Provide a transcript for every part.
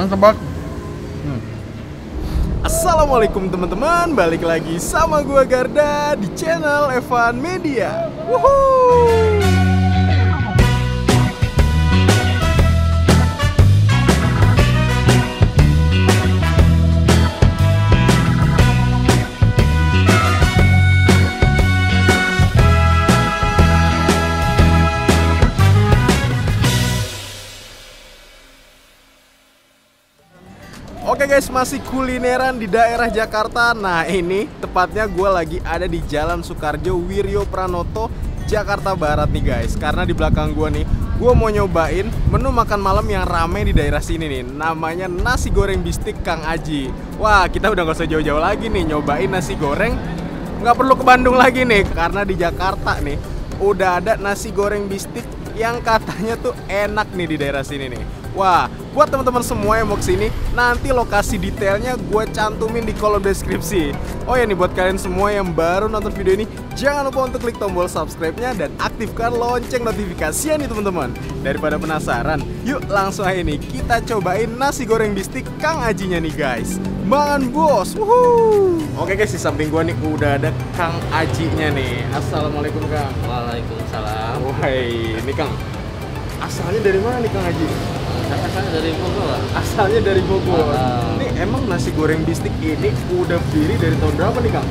Mantap banget. Assalamualaikum teman-teman, balik lagi sama gua Garda di channel Evan Media. Wuhuu. Oke guys, masih kulineran di daerah Jakarta. Nah ini tepatnya gue lagi ada di Jalan Soekarjo Wiryo Pranoto, Jakarta Barat nih guys. Karena di belakang gue nih, gue mau nyobain menu makan malam yang rame di daerah sini nih. Namanya nasi goreng bistik Kang Aji. Wah, kita udah gak usah jauh-jauh lagi nih nyobain nasi goreng. Nggak perlu ke Bandung lagi nih, karena di Jakarta nih udah ada nasi goreng bistik yang katanya tuh enak nih di daerah sini nih. Wah, buat teman-teman semua yang mau kesini, nanti lokasi detailnya gue cantumin di kolom deskripsi. Oh ya nih, buat kalian semua yang baru nonton video ini, jangan lupa untuk klik tombol subscribe-nya dan aktifkan lonceng notifikasinya nih teman-teman. Daripada penasaran, yuk langsung aja nih kita cobain nasi goreng bistik Kang Ajinya nih guys. Mangan bos, wuhuu. Oke guys, di samping gue nih udah ada Kang Ajinya nih. Assalamualaikum Kang. Waalaikumsalam. Wahai, ini Kang, asalnya dari mana nih Kang Aji? Asalnya dari Bogor. Asalnya dari Bogor. Ini emang nasi goreng bistik ini udah berdiri dari tahun berapa nih Kang?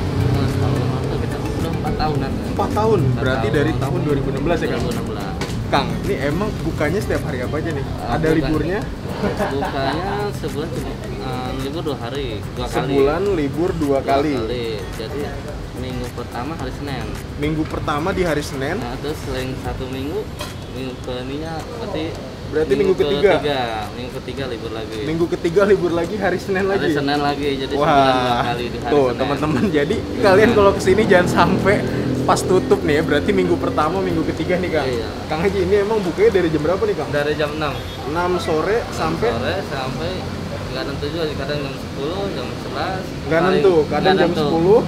Kalau waktu kita udah 4 tahunan. 4 tahun, berarti tahun. dari tahun 2016 ya Kang? 2016. Kang, ini emang bukanya setiap hari apa aja nih? Ada liburnya? Bukanya sebulan cuma libur 2 hari, 2 kali. Sebulan libur 2 kali. Jadi minggu pertama hari Senin. Minggu pertama di hari Senin. Nah, terus selain 1 minggu, minggu ketiga Berarti minggu ketiga. Minggu ketiga libur lagi. Minggu ketiga libur lagi, hari Senin lagi. Hari Senin lagi, jadi Wah, sebulan 2 kali di hari tuh Senin. teman-teman, jadi kalian kalau kesini jangan sampai pas tutup nih ya. Berarti minggu pertama, minggu ketiga nih Kang. Iya. Kang Haji, ini emang bukanya dari jam berapa nih Kang? Dari jam 6 sore sampai nggak nentu juga sih, kadang jam 10, jam 11. nggak nentu, kadang jam 10.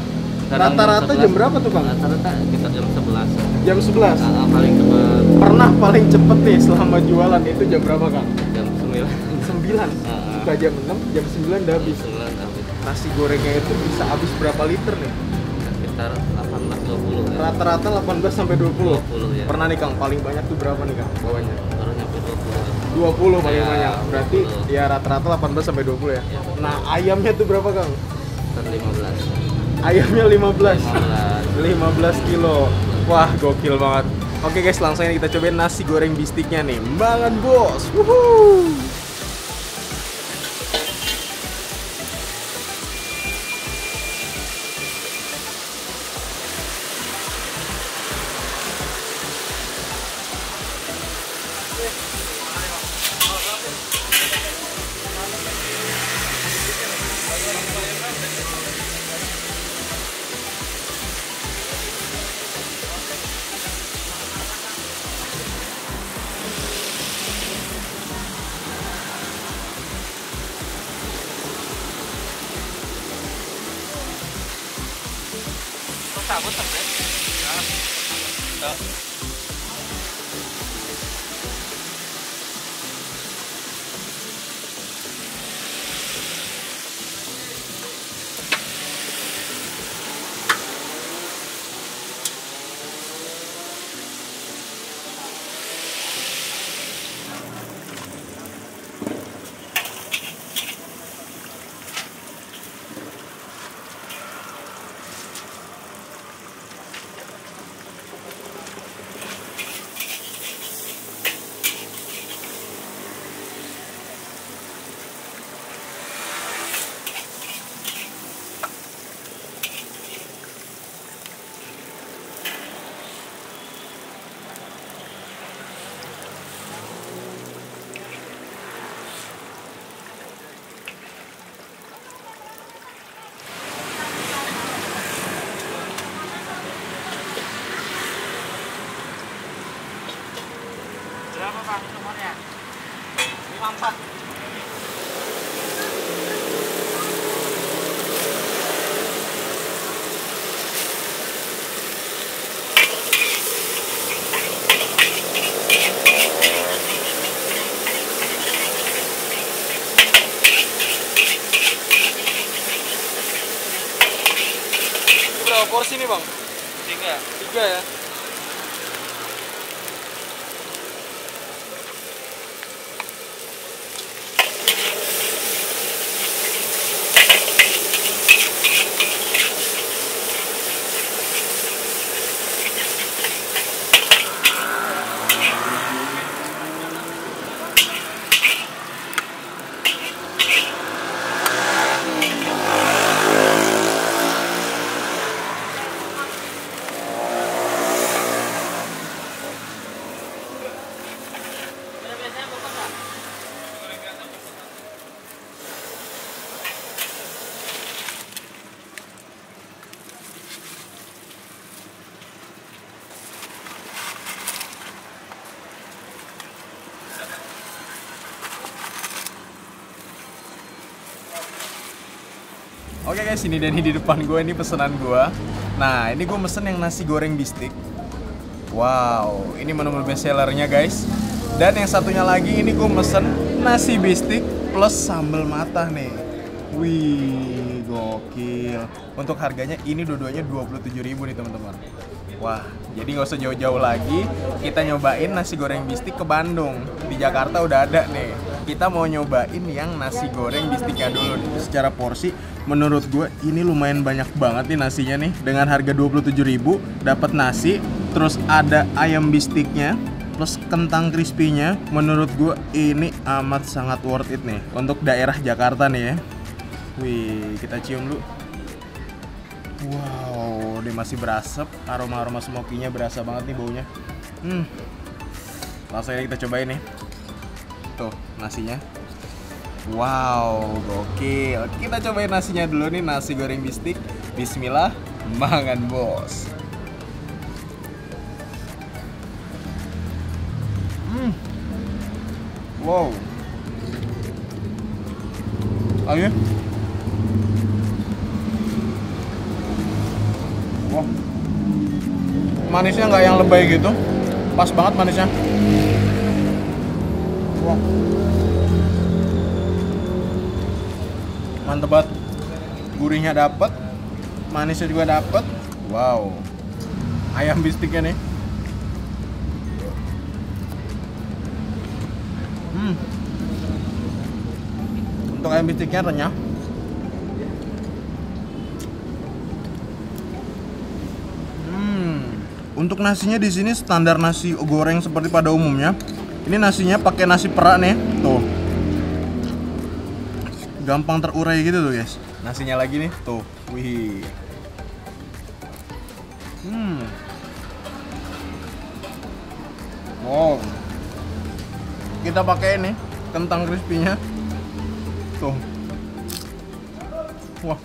Rata-rata jam berapa tuh Kang? Rata-rata kita jam 11. Jam 11. Paling cepat Pernah paling cepet nih selama jualan itu jam berapa Kang? jam 9. 9. Buka jam 6, jam 9 udah habis. 9 habis. Nasi gorengnya itu bisa habis berapa liter nih? Sekitar 18-20 ya. Rata-rata 18 sampai 20. 20 ya. Pernah nih Kang, paling banyak tuh berapa nih Kang bawanya? Baru nyampe 20. 20 paling Ya, banyak. Berarti 20. ya rata-rata 18 sampai 20 ya. Ya, betul. Nah, ayamnya tuh berapa Kang? Sekitar 15. Ayamnya 15. 15. 15 kilo. Wah, gokil banget. Oke guys, langsung aja kita cobain nasi goreng bistiknya nih. Mangan bos. Wuhuu. Berapa Pak nomornya? 54. ini bang? 3 ya. Oke guys, ini Denny di depan gue, ini pesanan gue. Nah, ini gue mesen yang nasi goreng bistik. Wow, ini menu best sellernya guys. Dan yang satunya lagi ini gue mesen nasi bistik plus sambal matah nih. Wih, gokil. Untuk harganya ini dua-duanya 27.000 nih teman-teman. Wah, jadi nggak usah jauh-jauh lagi, kita nyobain nasi goreng bistik ke Bandung. Di Jakarta udah ada nih. Kita mau nyobain yang nasi goreng bistiknya dulu nih. Secara porsi, menurut gue ini lumayan banyak banget nih nasinya nih. Dengan harga 27.000 dapat nasi, terus ada ayam bistiknya, plus kentang crispy-nya. Menurut gue ini amat sangat worth it nih untuk daerah Jakarta nih ya. Wih, kita cium dulu. Wow, dia masih berasap, aroma-aroma smoky-nya berasa banget nih baunya. Langsung aja kita cobain nih. Tuh, nasinya. Wow, gokil. Kita cobain nasinya dulu nih, nasi goreng bistik. Bismillah, mangan bos. Wow. Ayo. Wah, manisnya nggak yang lebay gitu, pas banget manisnya. Wah, mantep banget, gurihnya dapet, manisnya juga dapet. Wow, ayam bistiknya nih. Untuk ayam bistiknya renyah. Untuk nasinya di sini standar nasi goreng seperti pada umumnya. Ini nasinya pakai nasi perak nih, tuh. Gampang terurai gitu tuh guys. Nasinya lagi nih, tuh. Wih. Wow. Kita pakai ini kentang crispy-nya. Tuh. Wah.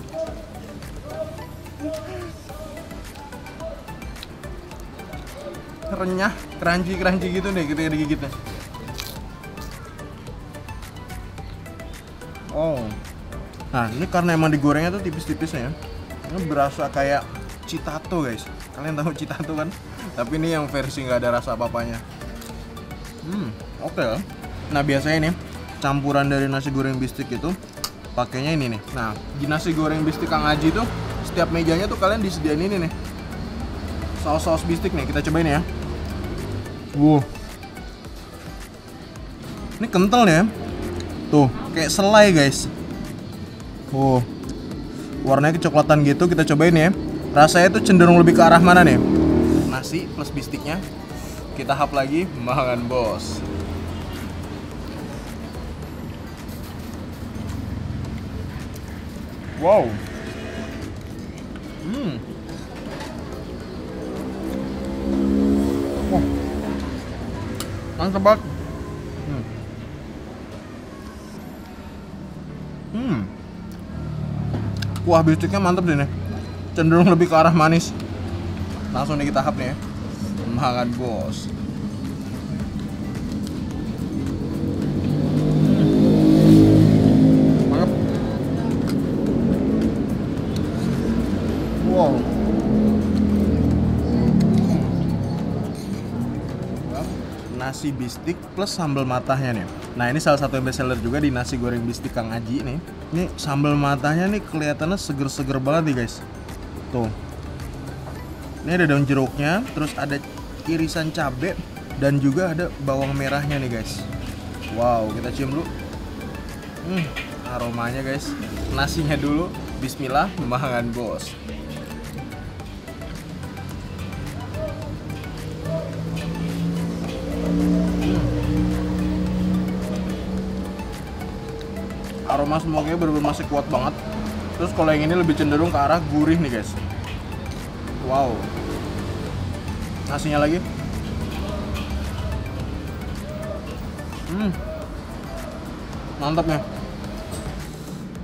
Renyah, crunchy gitu nih ketika digigitnya. Oh. Nah, ini karena emang digorengnya tuh tipis-tipisnya ya. Ini berasa kayak citato guys. Kalian tahu citato kan? Tapi ini yang versi nggak ada rasa apa-apanya. Oke lah. Nah, biasanya nih campuran dari nasi goreng bistik itu pakainya ini nih. Nah, di nasi goreng bistik Kang Aji tuh setiap mejanya tuh kalian disediain ini nih. Saus-saus bistik nih, kita cobain ya. Wow. Ini kental ya. Tuh, kayak selai guys. Wow. Warnanya kecoklatan gitu, kita cobain ya. Rasanya tuh cenderung lebih ke arah mana nih? Nasi plus bistiknya. Kita hap lagi, makan bos. Wow. Mantap banget. Kuah bistiknya mantap deh nih. Cenderung lebih ke arah manis. Langsung nih kita hap nih ya. Makan bos. Mantap. Wow. Nasi bistik plus sambal matahnya nih. Nah, ini salah satu yang best seller juga di nasi goreng bistik Kang Aji nih. Ini sambal matahnya nih kelihatannya seger-seger banget nih guys. Tuh. Ini ada daun jeruknya, terus ada irisan cabai dan juga ada bawang merahnya nih guys. Wow, kita cium dulu. Aromanya guys. Nasinya dulu. Bismillah, mangan bos. Aroma smoknya bener-bener masih kuat banget. Terus kalau yang ini lebih cenderung ke arah gurih nih guys. Wow. Nasinya lagi. Mantap ya.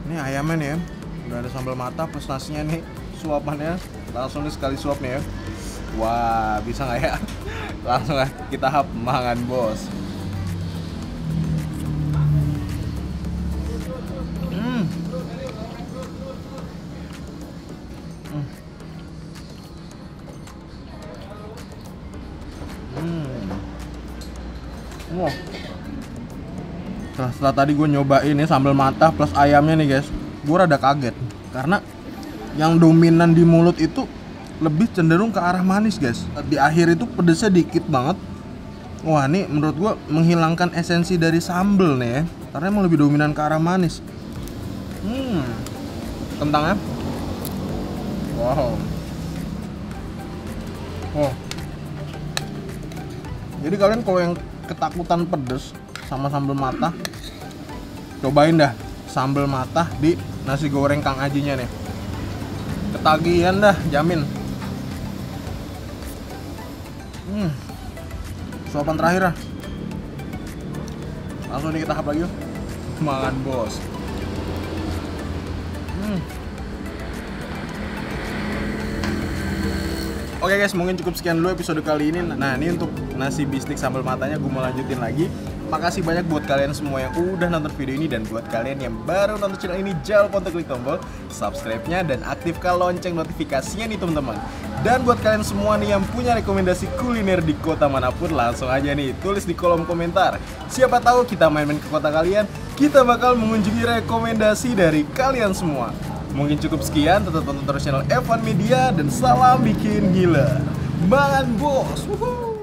Ini ayamnya nih ya. Udah ada sambal mata plus nasinya nih. Suapannya langsung nih sekali suap nih ya. Wah, bisa nggak ya? Langsung kita hap mangan bos. Wow. Setelah tadi gue nyobain nih sambal mata plus ayamnya nih guys, gue rada kaget karena yang dominan di mulut itu lebih cenderung ke arah manis guys. Di akhir itu pedesnya dikit banget. Wah, ini menurut gue menghilangkan esensi dari sambal nih ya, karena emang lebih dominan ke arah manis. Kentangnya, wow. Oh. Jadi kalian kalau yang ketakutan pedes sama sambal mata, cobain dah sambal mata di nasi goreng Kang Ajinya nih. Ketagihan dah, jamin. Suapan terakhir lah. Langsung nih kita hap lagi yuk. Mangan bos. Oke guys, mungkin cukup sekian dulu episode kali ini. Nah, ini untuk nasi bistik sambal matanya gue mau lanjutin lagi. Makasih banyak buat kalian semua yang udah nonton video ini. Dan buat kalian yang baru nonton channel ini, jangan lupa untuk klik tombol subscribe-nya dan aktifkan lonceng notifikasinya nih teman-teman. Dan buat kalian semua nih yang punya rekomendasi kuliner di kota manapun, langsung aja nih tulis di kolom komentar. Siapa tahu kita main-main ke kota kalian, kita bakal mengunjungi rekomendasi dari kalian semua. Mungkin cukup sekian, tetap tonton terus channel F1 Media dan salam bikin gila. Mangan bos. Woohoo.